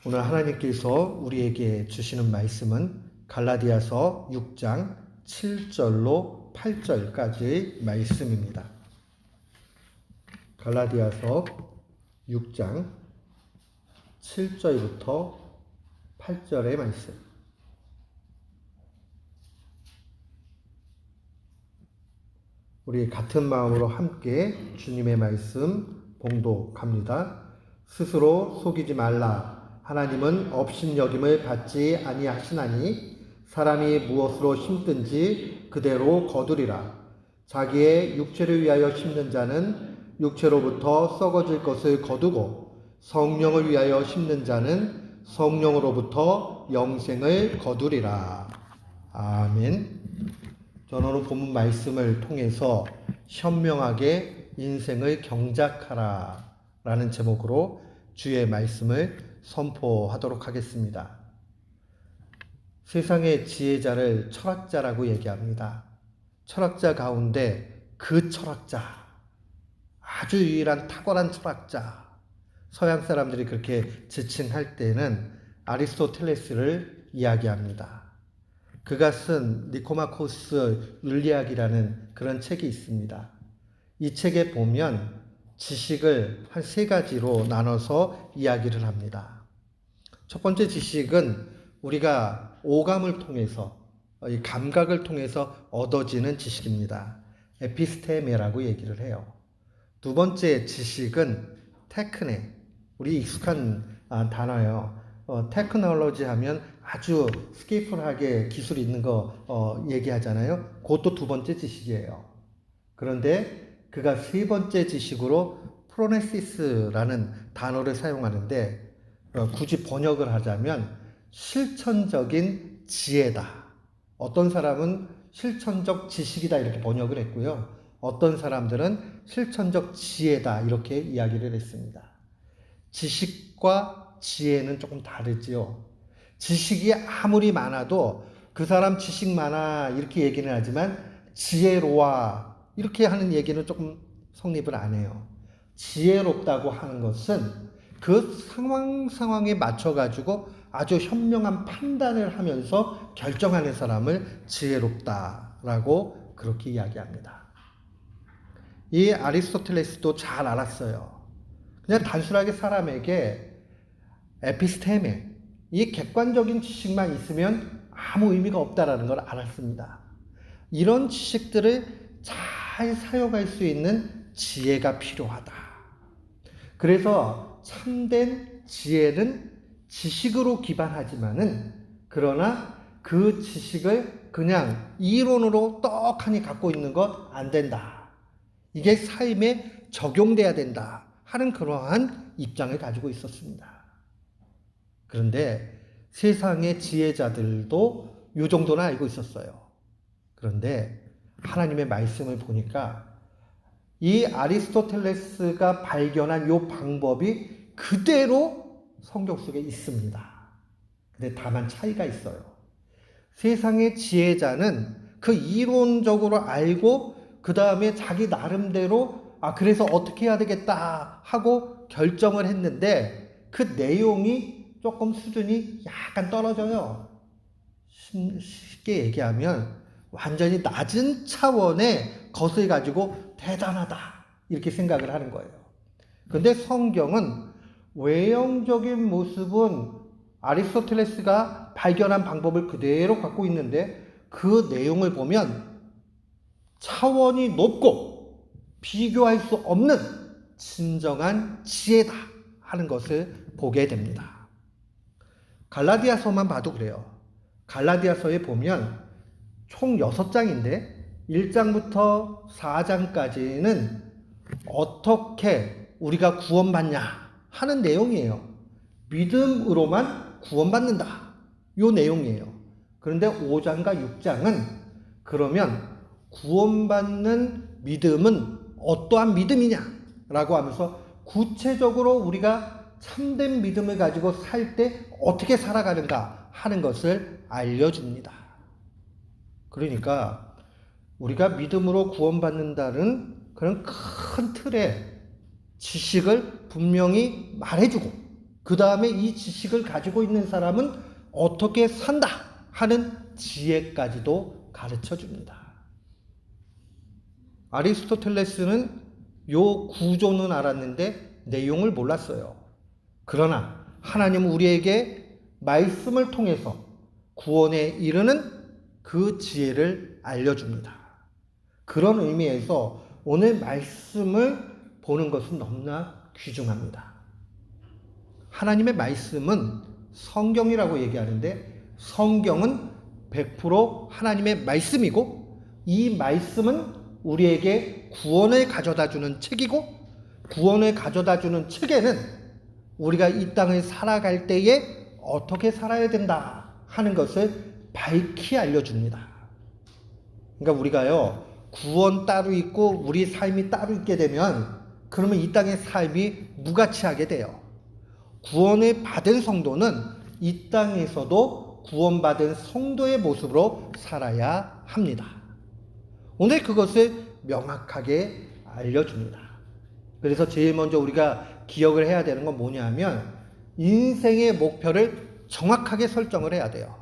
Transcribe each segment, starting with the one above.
오늘 하나님께서 우리에게 주시는 말씀은 갈라디아서 6장 7절로 8절까지의 말씀입니다. 갈라디아서 6장 7절부터 8절의 말씀. 우리 같은 마음으로 함께 주님의 말씀 봉독합니다. 스스로 속이지 말라. 하나님은 업신여김을 받지 아니하시나니 사람이 무엇으로 심든지 그대로 거두리라. 자기의 육체를 위하여 심는 자는 육체로부터 썩어질 것을 거두고 성령을 위하여 심는 자는 성령으로부터 영생을 거두리라. 아멘. 저는 오늘 본문 말씀을 통해서 현명하게 인생을 경작하라 라는 제목으로 주의 말씀을 선포하도록 하겠습니다. 세상의 지혜자를 철학자라고 얘기합니다. 철학자 가운데 그 철학자, 아주 유일한 탁월한 철학자, 서양 사람들이 그렇게 지칭할 때는 아리스토텔레스를 이야기합니다. 그가 쓴 니코마코스 윤리학이라는 그런 책이 있습니다. 이 책에 보면 지식을 한 세 가지로 나눠서 이야기를 합니다. 첫 번째 지식은 우리가 오감을 통해서, 이 감각을 통해서 얻어지는 지식입니다. 에피스테메라고 얘기를 해요. 두 번째 지식은 테크네, 우리 익숙한 단어예요. 테크놀로지 하면 아주 스케이프하게 기술이 있는 거 얘기하잖아요. 그것도 두 번째 지식이에요. 그런데 그가 세 번째 지식으로 프로네시스라는 단어를 사용하는데 굳이 번역을 하자면 실천적인 지혜다. 어떤 사람은 실천적 지식이다 이렇게 번역을 했고요. 어떤 사람들은 실천적 지혜다 이렇게 이야기를 했습니다. 지식과 지혜는 조금 다르지요. 지식이 아무리 많아도 그 사람 지식 많아 이렇게 얘기는 하지만 지혜로워 이렇게 하는 얘기는 조금 성립을 안 해요. 지혜롭다고 하는 것은 그 상황에 맞춰가지고 아주 현명한 판단을 하면서 결정하는 사람을 지혜롭다라고 그렇게 이야기합니다. 이 아리스토텔레스도 잘 알았어요. 그냥 단순하게 사람에게 에피스테메, 이 객관적인 지식만 있으면 아무 의미가 없다라는 걸 알았습니다. 이런 지식들을 잘 사용할 수 있는 지혜가 필요하다. 그래서 참된 지혜는 지식으로 기반하지만은 그러나 그 지식을 그냥 이론으로 떡하니 갖고 있는 것 안 된다. 이게 삶에 적용돼야 된다 하는 그러한 입장을 가지고 있었습니다. 그런데 세상의 지혜자들도 이 정도는 알고 있었어요. 그런데 하나님의 말씀을 보니까 이 아리스토텔레스가 발견한 이 방법이 그대로 성경 속에 있습니다. 근데 다만 차이가 있어요. 세상의 지혜자는 그 이론적으로 알고 그 다음에 자기 나름대로 그래서 어떻게 해야 되겠다 하고 결정을 했는데 그 내용이 조금 수준이 약간 떨어져요. 쉽게 얘기하면 완전히 낮은 차원의 것을 가지고 대단하다 이렇게 생각을 하는 거예요. 그런데 성경은 외형적인 모습은 아리스토텔레스가 발견한 방법을 그대로 갖고 있는데 그 내용을 보면 차원이 높고 비교할 수 없는 진정한 지혜다 하는 것을 보게 됩니다. 갈라디아서만 봐도 그래요. 갈라디아서에 보면 총 6장인데 1장부터 4장까지는 어떻게 우리가 구원받냐 하는 내용이에요. 믿음으로만 구원받는다. 이 내용이에요. 그런데 5장과 6장은 그러면 구원받는 믿음은 어떠한 믿음이냐 라고 하면서 구체적으로 우리가 참된 믿음을 가지고 살 때 어떻게 살아가는가 하는 것을 알려줍니다. 그러니까 우리가 믿음으로 구원받는다는 그런 큰 틀의 지식을 분명히 말해주고 그 다음에 이 지식을 가지고 있는 사람은 어떻게 산다 하는 지혜까지도 가르쳐 줍니다. 아리스토텔레스는 요 구조는 알았는데 내용을 몰랐어요. 그러나 하나님은 우리에게 말씀을 통해서 구원에 이르는 그 지혜를 알려줍니다. 그런 의미에서 오늘 말씀을 보는 것은 너무나 귀중합니다. 하나님의 말씀은 성경이라고 얘기하는데 성경은 100% 하나님의 말씀이고 이 말씀은 우리에게 구원을 가져다주는 책이고 구원을 가져다주는 책에는 우리가 이 땅을 살아갈 때에 어떻게 살아야 된다 하는 것을 밝히 알려줍니다. 그러니까 우리가요 구원 따로 있고 우리 삶이 따로 있게 되면 그러면 이 땅의 삶이 무가치하게 돼요. 구원을 받은 성도는 이 땅에서도 구원받은 성도의 모습으로 살아야 합니다. 오늘 그것을 명확하게 알려줍니다. 그래서 제일 먼저 우리가 기억을 해야 되는 건 뭐냐면 인생의 목표를 정확하게 설정을 해야 돼요.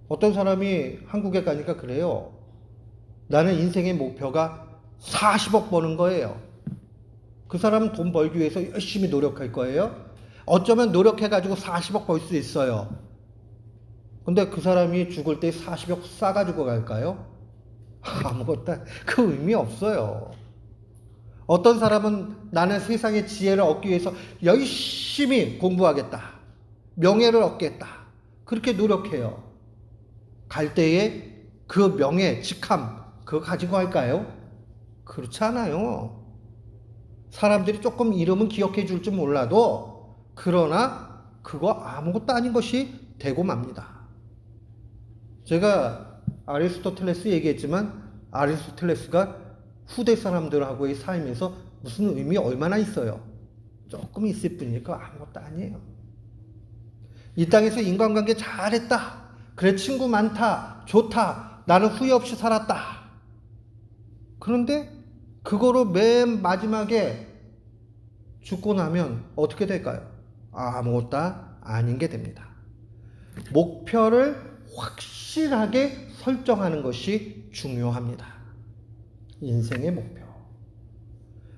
어떤 사람이 한국에 가니까 그래요. 나는 인생의 목표가 40억 버는 거예요. 그 사람은 돈 벌기 위해서 열심히 노력할 거예요. 어쩌면 노력해가지고 40억 벌 수 있어요. 근데 그 사람이 죽을 때 40억 싸가지고 갈까요? 아무것도 그 의미 없어요. 어떤 사람은 나는 세상의 지혜를 얻기 위해서 열심히 공부하겠다. 명예를 얻겠다. 그렇게 노력해요. 갈 때에 그 명예, 직함 그거 가지고 갈까요? 그렇지 않아요. 사람들이 조금 이름은 기억해 줄지 몰라도 그러나 그거 아무것도 아닌 것이 되고 맙니다. 제가 아리스토텔레스 얘기했지만 아리스토텔레스가 후대 사람들하고의 삶에서 무슨 의미 얼마나 있어요? 조금 있을 뿐이니까 아무것도 아니에요. 이 땅에서 인간관계 잘했다. 그래 친구 많다. 좋다. 나는 후회 없이 살았다. 그런데 그거로 맨 마지막에 죽고 나면 어떻게 될까요? 아무것도 아닌 게 됩니다. 목표를 확실하게 설정하는 것이 중요합니다. 인생의 목표.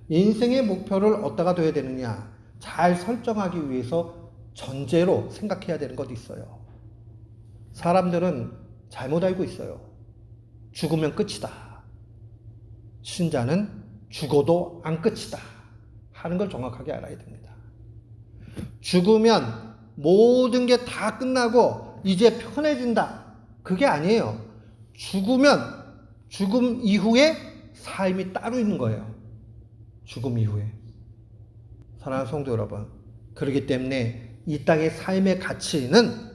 인생의 목표를 어디다가 둬야 되느냐? 잘 설정하기 위해서 전제로 생각해야 되는 것도 있어요. 사람들은 잘못 알고 있어요. 죽으면 끝이다. 신자는 죽어도 안 끝이다 하는 걸 정확하게 알아야 됩니다. 죽으면 모든 게 다 끝나고 이제 편해진다. 그게 아니에요. 죽음 이후에 삶이 따로 있는 거예요. 죽음 이후에. 사랑하는 성도 여러분, 그렇기 때문에 이 땅의 삶의 가치는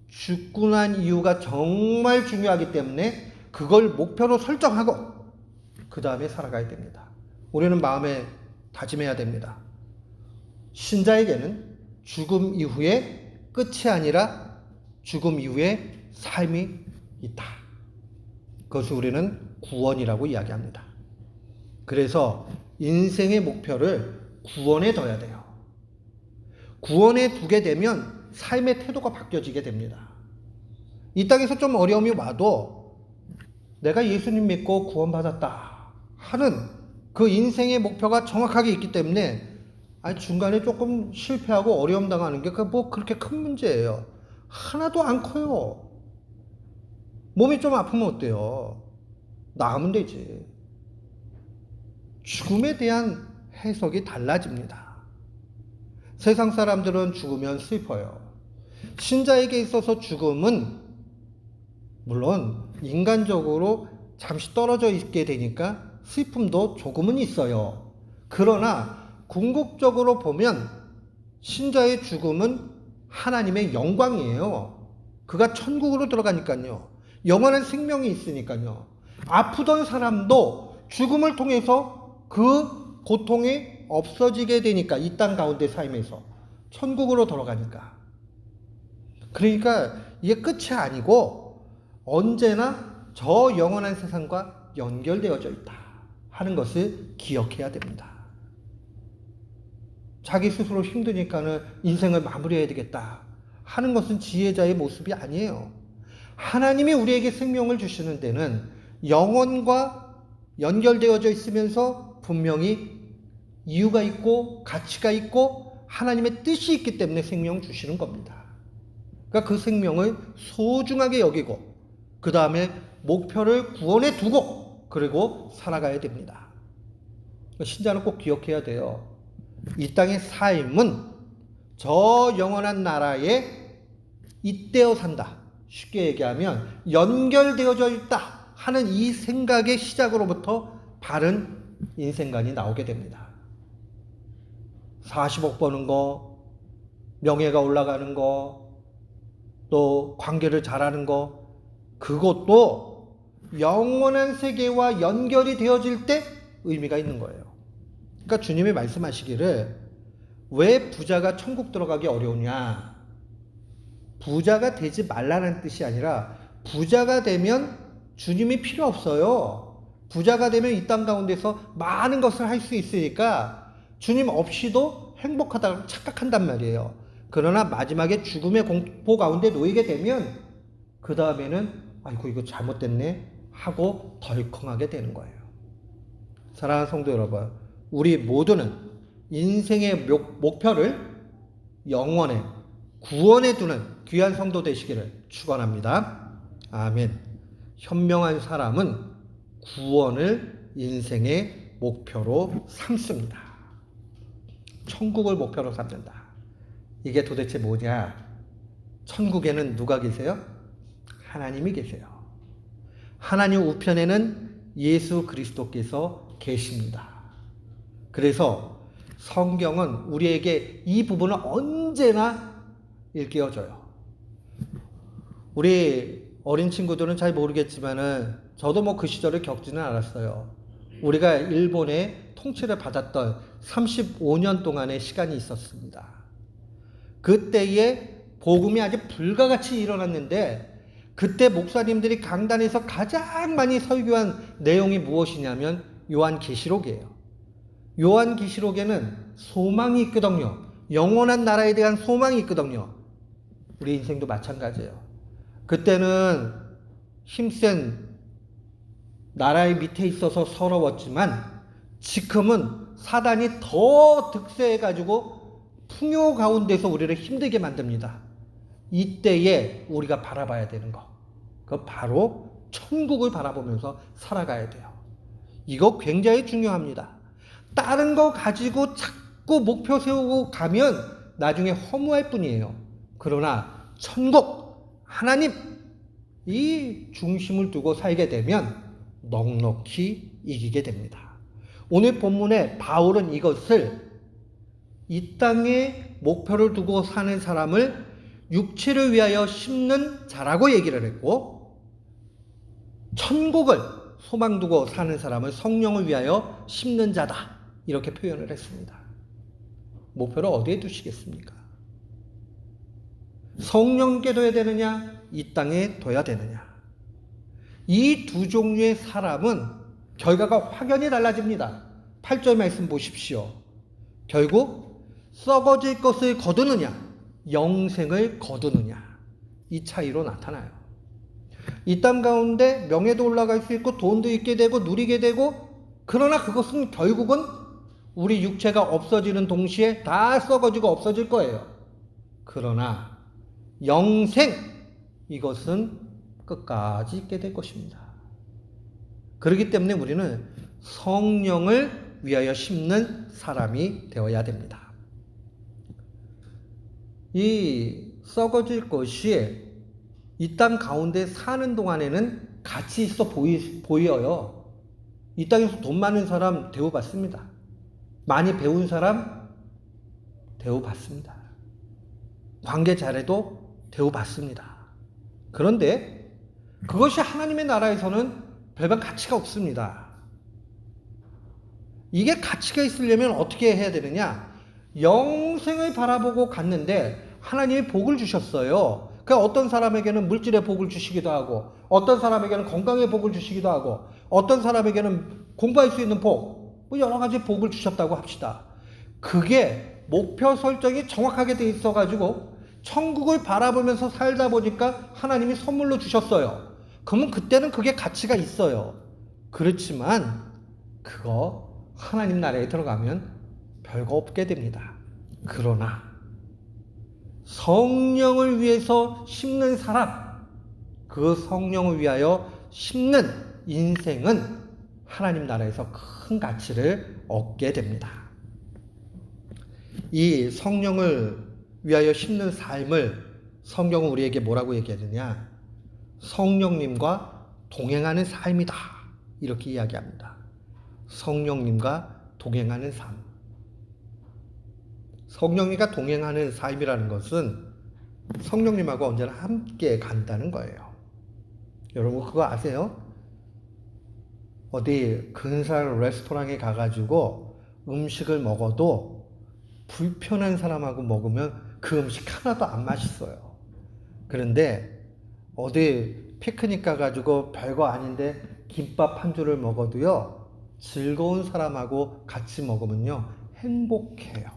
죽고 난 이유가 정말 중요하기 때문에 그걸 목표로 설정하고 그 다음에 살아가야 됩니다. 우리는 마음에 다짐해야 됩니다. 신자에게는 죽음 이후에 끝이 아니라 죽음 이후에 삶이 있다. 그것을 우리는 구원이라고 이야기합니다. 그래서 인생의 목표를 구원에 둬야 돼요. 구원에 두게 되면 삶의 태도가 바뀌어지게 됩니다. 이 땅에서 좀 어려움이 와도 내가 예수님 믿고 구원받았다 하는 그 인생의 목표가 정확하게 있기 때문에 중간에 조금 실패하고 어려움 당하는 게 뭐 그렇게 큰 문제예요. 하나도 안 커요. 몸이 좀 아프면 어때요? 나으면 되지. 죽음에 대한 해석이 달라집니다. 세상 사람들은 죽으면 슬퍼요. 신자에게 있어서 죽음은 물론 인간적으로 잠시 떨어져 있게 되니까 슬픔도 조금은 있어요. 그러나 궁극적으로 보면 신자의 죽음은 하나님의 영광이에요. 그가 천국으로 들어가니까요. 영원한 생명이 있으니까요. 아프던 사람도 죽음을 통해서 그 고통이 없어지게 되니까 이 땅 가운데 삶에서 천국으로 들어가니까. 그러니까 이게 끝이 아니고 언제나 저 영원한 세상과 연결되어져 있다 하는 것을 기억해야 됩니다. 자기 스스로 힘드니까는 인생을 마무리해야 되겠다 하는 것은 지혜자의 모습이 아니에요. 하나님이 우리에게 생명을 주시는 데는 영혼과 연결되어져 있으면서 분명히 이유가 있고 가치가 있고 하나님의 뜻이 있기 때문에 생명 주시는 겁니다. 그러니까 그 생명을 소중하게 여기고 그 다음에 목표를 구원에 두고 그리고 살아가야 됩니다. 신자는 꼭 기억해야 돼요. 이 땅의 삶은 저 영원한 나라에 잇대어 산다. 쉽게 얘기하면 연결되어져 있다 하는 이 생각의 시작으로부터 바른 인생관이 나오게 됩니다. 40억 버는 거, 명예가 올라가는 거, 또 관계를 잘하는 거, 그것도 영원한 세계와 연결이 되어질 때 의미가 있는 거예요. 그러니까 주님이 말씀하시기를 왜 부자가 천국 들어가기 어려우냐? 부자가 되지 말라는 뜻이 아니라 부자가 되면 주님이 필요 없어요. 부자가 되면 이 땅 가운데서 많은 것을 할 수 있으니까 주님 없이도 행복하다고 착각한단 말이에요. 그러나 마지막에 죽음의 공포 가운데 놓이게 되면 그 다음에는 아이고 이거 잘못됐네 하고 덜컹하게 되는 거예요. 사랑하는 성도 여러분, 우리 모두는 인생의 목표를 영원에 구원에 두는 귀한 성도 되시기를 축원합니다. 아멘. 현명한 사람은 구원을 인생의 목표로 삼습니다. 천국을 목표로 삼는다. 이게 도대체 뭐냐? 천국에는 누가 계세요? 하나님이 계세요. 하나님 우편에는 예수 그리스도께서 계십니다. 그래서 성경은 우리에게 이 부분을 언제나 일깨워줘요. 우리 어린 친구들은 잘 모르겠지만은 저도 뭐 그 시절을 겪지는 않았어요. 우리가 일본의 통치를 받았던 35년 동안의 시간이 있었습니다. 그때에 복음이 아주 불가같이 일어났는데 그때 목사님들이 강단에서 가장 많이 설교한 내용이 무엇이냐면 요한계시록이에요. 요한계시록에는 소망이 있거든요. 영원한 나라에 대한 소망이 있거든요. 우리 인생도 마찬가지예요. 그때는 힘센 나라의 밑에 있어서 서러웠지만 지금은 사단이 더 득세해가지고 풍요 가운데서 우리를 힘들게 만듭니다. 이때에 우리가 바라봐야 되는 거, 그 바로 천국을 바라보면서 살아가야 돼요. 이거 굉장히 중요합니다. 다른 거 가지고 자꾸 목표 세우고 가면 나중에 허무할 뿐이에요. 그러나 천국, 하나님 이 중심을 두고 살게 되면 넉넉히 이기게 됩니다. 오늘 본문에 바울은 이것을 이 땅에 목표를 두고 사는 사람을 육체를 위하여 심는 자라고 얘기를 했고, 천국을 소망 두고 사는 사람을 성령을 위하여 심는 자다 이렇게 표현을 했습니다. 목표를 어디에 두시겠습니까? 성령께 둬야 되느냐, 이 땅에 둬야 되느냐. 이 두 종류의 사람은 결과가 확연히 달라집니다. 8절 말씀 보십시오. 결국 썩어질 것을 거두느냐, 영생을 거두느냐, 이 차이로 나타나요. 이 땅 가운데 명예도 올라갈 수 있고 돈도 있게 되고 누리게 되고, 그러나 그것은 결국은 우리 육체가 없어지는 동시에 다 썩어지고 없어질 거예요. 그러나 영생, 이것은 끝까지 있게 될 것입니다. 그렇기 때문에 우리는 성령을 위하여 심는 사람이 되어야 됩니다. 이 썩어질 것이 이 땅 가운데 사는 동안에는 가치 있어 보여요. 이 땅에서 돈 많은 사람 대우받습니다. 많이 배운 사람 대우받습니다. 관계 잘해도 대우받습니다. 그런데 그것이 하나님의 나라에서는 별반 가치가 없습니다. 이게 가치가 있으려면 어떻게 해야 되느냐? 영생을 바라보고 갔는데 하나님이 복을 주셨어요. 그러니까 어떤 사람에게는 물질의 복을 주시기도 하고, 어떤 사람에게는 건강의 복을 주시기도 하고, 어떤 사람에게는 공부할 수 있는 복, 뭐 여러 가지 복을 주셨다고 합시다. 그게 목표 설정이 정확하게 돼 있어가지고 천국을 바라보면서 살다 보니까 하나님이 선물로 주셨어요. 그러면 그때는 그게 가치가 있어요. 그렇지만 그거 하나님 나라에 들어가면 별거 없게 됩니다. 그러나 성령을 위해서 심는 사람, 그 성령을 위하여 심는 인생은 하나님 나라에서 큰 가치를 얻게 됩니다. 이 성령을 위하여 심는 삶을 성경은 우리에게 뭐라고 얘기하느냐? 성령님과 동행하는 삶이다. 이렇게 이야기합니다. 성령님과 동행하는 삶. 성령님과 동행하는 삶이라는 것은 성령님하고 언제나 함께 간다는 거예요. 여러분 그거 아세요? 어디 근사한 레스토랑에 가가지고 음식을 먹어도 불편한 사람하고 먹으면 그 음식 하나도 안 맛있어요. 그런데 어디 피크닉 가가지고 별거 아닌데 김밥 한 줄을 먹어도요, 즐거운 사람하고 같이 먹으면요 행복해요.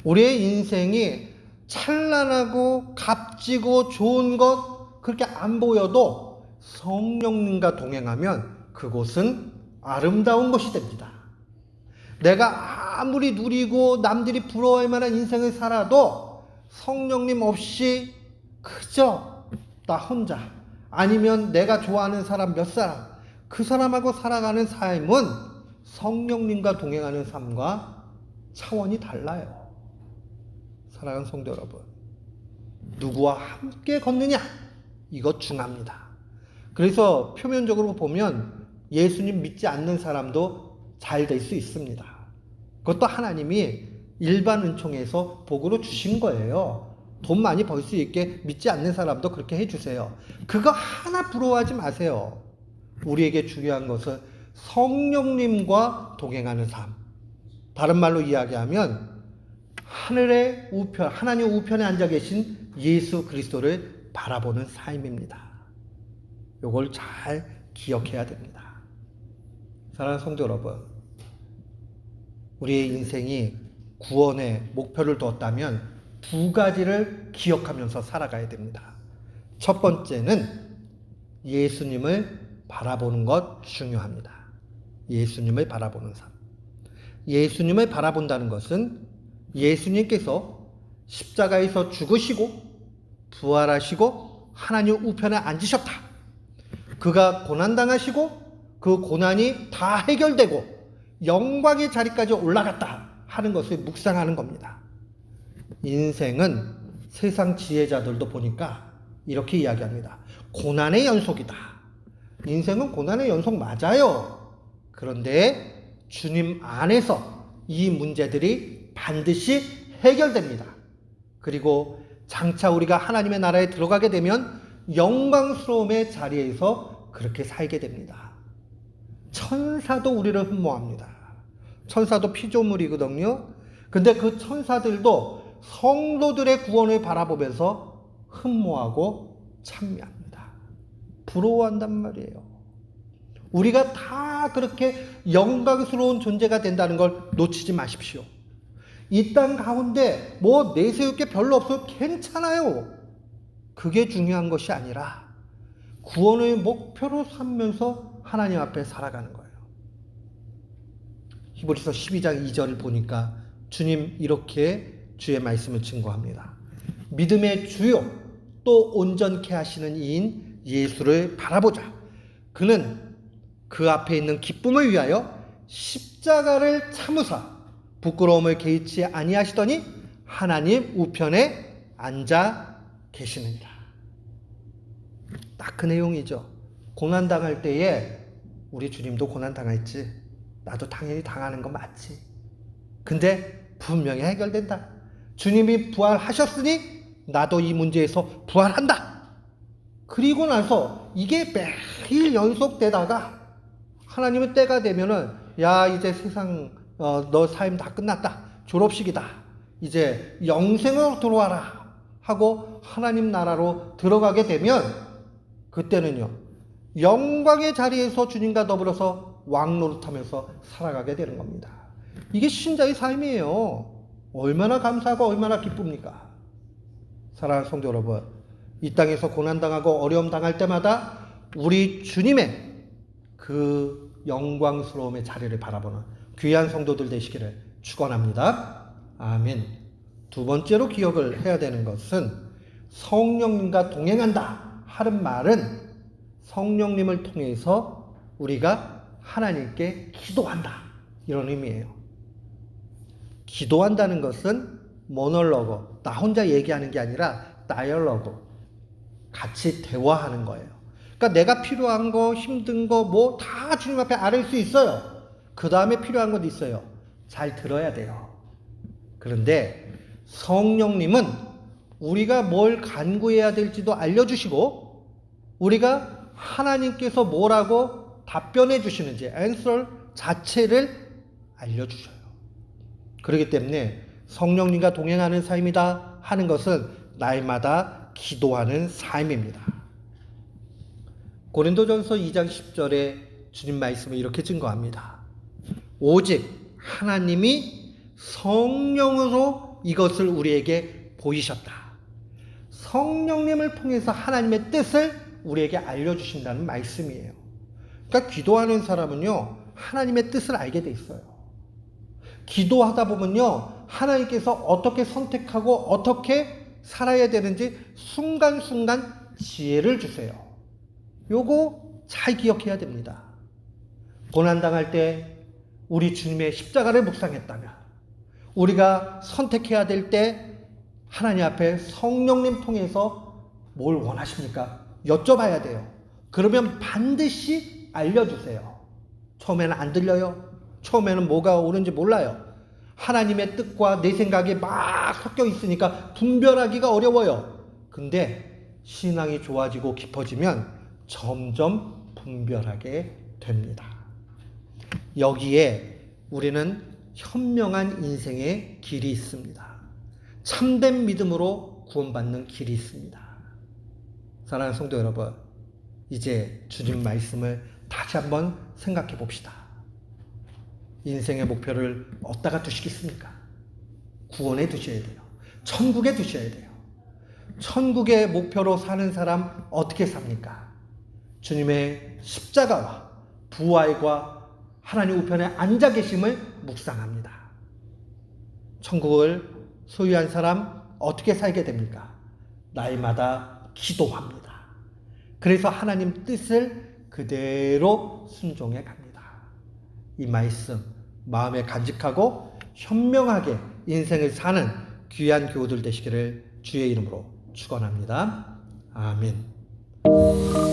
우리의 인생이 찬란하고 값지고 좋은 것 그렇게 안 보여도 성령님과 동행하면 그곳은 아름다운 곳이 됩니다. 내가 아무리 누리고 남들이 부러워할 만한 인생을 살아도 성령님 없이 그저 나 혼자 아니면 내가 좋아하는 사람 몇 사람 그 사람하고 살아가는 삶은 성령님과 동행하는 삶과 차원이 달라요. 사랑하는 성도 여러분, 누구와 함께 걷느냐 이것 중요합니다. 그래서 표면적으로 보면 예수님 믿지 않는 사람도 잘 될 수 있습니다. 그것도 하나님이 일반 은총에서 복으로 주신 거예요. 돈 많이 벌 수 있게 믿지 않는 사람도 그렇게 해주세요. 그거 하나 부러워하지 마세요. 우리에게 중요한 것은 성령님과 동행하는 삶. 다른 말로 이야기하면 하늘의 우편, 하나님 우편에 앉아 계신 예수 그리스도를 바라보는 삶입니다. 이걸 잘 기억해야 됩니다. 사랑하는 성도 여러분, 우리의 인생이 구원의 목표를 두었다면 두 가지를 기억하면서 살아가야 됩니다. 첫 번째는 예수님을 바라보는 것 중요합니다. 예수님을 바라보는 삶. 예수님을 바라본다는 것은 예수님께서 십자가에서 죽으시고 부활하시고 하나님 우편에 앉으셨다. 그가 고난당하시고 그 고난이 다 해결되고 영광의 자리까지 올라갔다 하는 것을 묵상하는 겁니다. 인생은 세상 지혜자들도 보니까 이렇게 이야기합니다. 고난의 연속이다. 인생은 고난의 연속 맞아요. 그런데 주님 안에서 이 문제들이 반드시 해결됩니다. 그리고 장차 우리가 하나님의 나라에 들어가게 되면 영광스러움의 자리에서 그렇게 살게 됩니다. 천사도 우리를 흠모합니다. 천사도 피조물이거든요. 근데 그 천사들도 성도들의 구원을 바라보면서 흠모하고 찬미합니다. 부러워한단 말이에요. 우리가 다 그렇게 영광스러운 존재가 된다는 걸 놓치지 마십시오. 이 땅 가운데 뭐 내세울 게 별로 없어도 괜찮아요. 그게 중요한 것이 아니라 구원의 목표로 삼면서 하나님 앞에 살아가는 거예요. 히브리서 12장 2절을 보니까 주님 이렇게 주의 말씀을 증거합니다. 믿음의 주요 또 온전케 하시는 이인 예수를 바라보자. 그는 그 앞에 있는 기쁨을 위하여 십자가를 참으사 부끄러움을 개의치 아니하시더니 하나님 우편에 앉아 계시느니라. 딱 그 내용이죠. 고난당할 때에 우리 주님도 고난당했지. 나도 당연히 당하는 거 맞지. 근데 분명히 해결된다. 주님이 부활하셨으니 나도 이 문제에서 부활한다. 그리고 나서 이게 매일 연속되다가 하나님은 때가 되면은 야 이제 세상 너 삶 다 끝났다. 졸업식이다. 이제 영생으로 들어와라 하고 하나님 나라로 들어가게 되면 그때는요 영광의 자리에서 주님과 더불어서 왕노릇하면서 살아가게 되는 겁니다. 이게 신자의 삶이에요. 얼마나 감사하고 얼마나 기쁩니까? 사랑하는 성도 여러분, 이 땅에서 고난당하고 어려움 당할 때마다 우리 주님의 그 영광스러움의 자리를 바라보는 귀한 성도들 되시기를 축원합니다. 아멘. 두 번째로 기억을 해야 되는 것은 성령님과 동행한다 하는 말은 성령님을 통해서 우리가 하나님께 기도한다 이런 의미예요. 기도한다는 것은 모놀로고, 나 혼자 얘기하는 게 아니라 다이얼로그, 같이 대화하는 거예요. 그러니까 내가 필요한 거, 힘든 거 뭐 다 주님 앞에 아뢰을 수 있어요. 그 다음에 필요한 것 있어요. 잘 들어야 돼요. 그런데 성령님은 우리가 뭘 간구해야 될지도 알려주시고 우리가 하나님께서 뭐라고 답변해 주시는지 answer 자체를 알려주셔요. 그렇기 때문에 성령님과 동행하는 삶이다 하는 것은 날마다 기도하는 삶입니다. 고린도전서 2장 10절에 주님 말씀을 이렇게 증거합니다. 오직 하나님이 성령으로 이것을 우리에게 보이셨다. 성령님을 통해서 하나님의 뜻을 우리에게 알려주신다는 말씀이에요. 그러니까 기도하는 사람은요, 하나님의 뜻을 알게 돼 있어요. 기도하다 보면요, 하나님께서 어떻게 선택하고 어떻게 살아야 되는지 순간순간 지혜를 주세요. 요거 잘 기억해야 됩니다. 고난당할 때 우리 주님의 십자가를 묵상했다면, 우리가 선택해야 될 때 하나님 앞에 성령님 통해서 뭘 원하십니까? 여쭤봐야 돼요. 그러면 반드시 알려주세요. 처음에는 안 들려요. 처음에는 뭐가 옳은지 몰라요. 하나님의 뜻과 내 생각이 막 섞여 있으니까 분별하기가 어려워요. 근데 신앙이 좋아지고 깊어지면 점점 분별하게 됩니다. 여기에 우리는 현명한 인생의 길이 있습니다. 참된 믿음으로 구원받는 길이 있습니다. 사랑하는 성도 여러분, 이제 주님 말씀을 다시 한번 생각해 봅시다. 인생의 목표를 어디다가 두시겠습니까? 구원에 두셔야 돼요. 천국에 두셔야 돼요. 천국의 목표로 사는 사람 어떻게 삽니까? 주님의 십자가와 부활과 하나님 우편에 앉아 계심을 묵상합니다. 천국을 소유한 사람 어떻게 살게 됩니까? 날마다 기도합니다. 그래서 하나님 뜻을 그대로 순종해 갑니다. 이 말씀 마음에 간직하고 현명하게 인생을 사는 귀한 교우들 되시기를 주의 이름으로 축원합니다. 아멘.